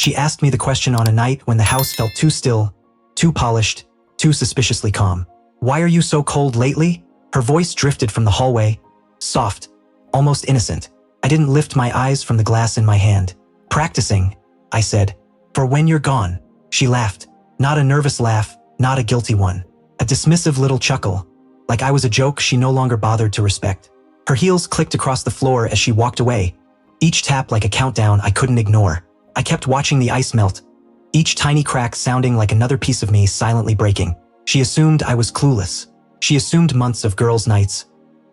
She asked me the question on a night when the house felt too still, too polished, too suspiciously calm. "Why are you so cold lately?" Her voice drifted from the hallway, soft, almost innocent. I didn't lift my eyes from the glass in my hand. "Practicing," I said, "for when you're gone." She laughed, not a nervous laugh, not a guilty one. A dismissive little chuckle, like I was a joke she no longer bothered to respect. Her heels clicked across the floor as she walked away, each tap like a countdown I couldn't ignore. I kept watching the ice melt, each tiny crack sounding like another piece of me silently breaking. She assumed I was clueless. She assumed months of girls' nights,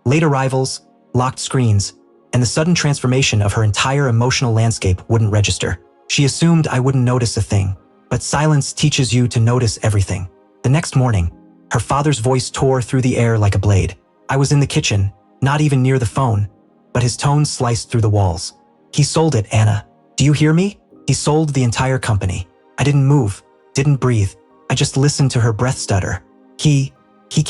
late arrivals, locked screens, and the sudden transformation of her entire emotional landscape wouldn't register. She assumed I wouldn't notice a thing. But silence teaches you to notice everything. The next morning, her father's voice tore through the air like a blade. I was in the kitchen, not even near the phone, but his tone sliced through the walls. "He sold it, Anna. Do you hear me? He sold the entire company." I didn't move, didn't breathe. I just listened to her breath stutter. He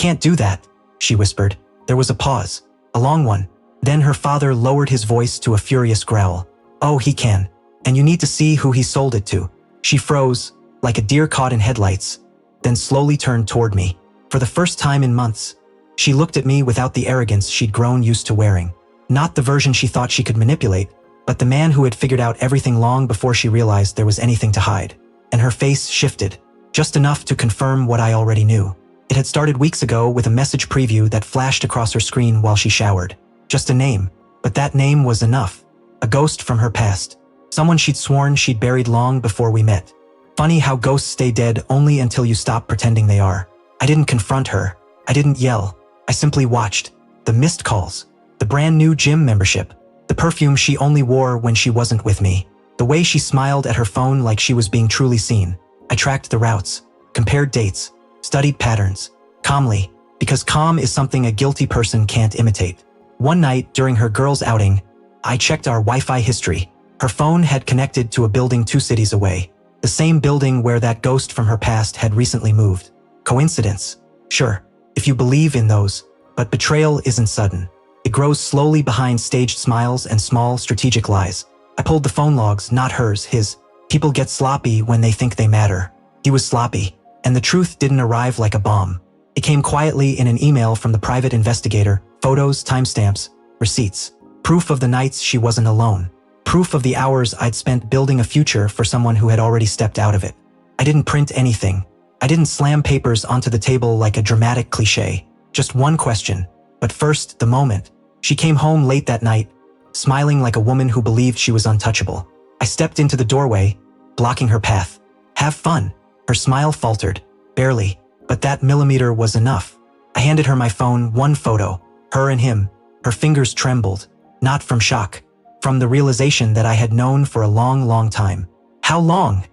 can't do that," she whispered. There was a pause, a long one. Then her father lowered his voice to a furious growl. "Oh, he can. And you need to see who he sold it to." She froze, like a deer caught in headlights, then slowly turned toward me. For the first time in months, she looked at me without the arrogance she'd grown used to wearing. Not the version she thought she could manipulate, but the man who had figured out everything long before she realized there was anything to hide. And her face shifted, just enough to confirm what I already knew. It had started weeks ago with a message preview that flashed across her screen while she showered. Just a name, but that name was enough. A ghost from her past. Someone she'd sworn she'd buried long before we met. Funny how ghosts stay dead only until you stop pretending they are. I didn't confront her. I didn't yell. I simply watched. The missed calls. The brand new gym membership. The perfume she only wore when she wasn't with me. The way she smiled at her phone like she was being truly seen. I tracked the routes, compared dates, studied patterns. Calmly, because calm is something a guilty person can't imitate. One night during her girls' outing, I checked our Wi-Fi history. Her phone had connected to a building 2 cities away. The same building where that ghost from her past had recently moved. Coincidence? Sure, if you believe in those. But betrayal isn't sudden. It grows slowly behind staged smiles and small, strategic lies. I pulled the phone logs, not hers, his. People get sloppy when they think they matter. He was sloppy, and the truth didn't arrive like a bomb. It came quietly in an email from the private investigator, photos, timestamps, receipts. Proof of the nights she wasn't alone. Proof of the hours I'd spent building a future for someone who had already stepped out of it. I didn't print anything. I didn't slam papers onto the table like a dramatic cliche. Just one question. But first, the moment. She came home late that night, smiling like a woman who believed she was untouchable. I stepped into the doorway, blocking her path. "Have fun." Her smile faltered, barely, but that millimeter was enough. I handed her my phone, one photo, her and him. Her fingers trembled, not from shock, from the realization that I had known for a long, long time. "How long?"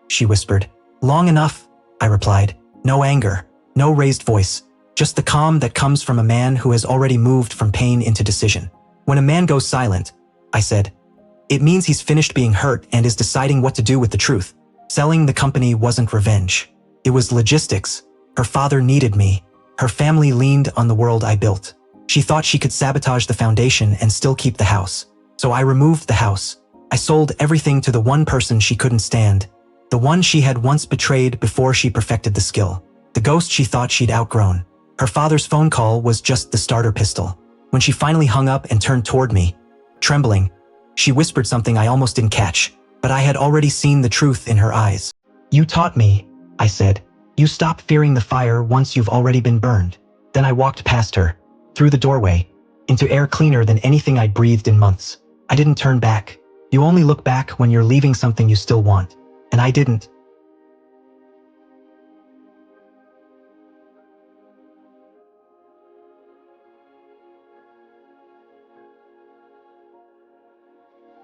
she whispered. "Long enough," I replied. No anger, no raised voice, just the calm that comes from a man who has already moved from pain into decision. "When a man goes silent," I said, "it means he's finished being hurt and is deciding what to do with the truth." Selling the company wasn't revenge. It was logistics. Her father needed me. Her family leaned on the world I built. She thought she could sabotage the foundation and still keep the house. So I removed the house. I sold everything to the one person she couldn't stand, the one she had once betrayed before she perfected the skill, the ghost she thought she'd outgrown. Her father's phone call was just the starter pistol. When she finally hung up and turned toward me, trembling, she whispered something I almost didn't catch, but I had already seen the truth in her eyes. "You taught me," I said. "You stop fearing the fire once you've already been burned." Then I walked past her, through the doorway, into air cleaner than anything I'd breathed in months. I didn't turn back. You only look back when you're leaving something you still want. And I didn't.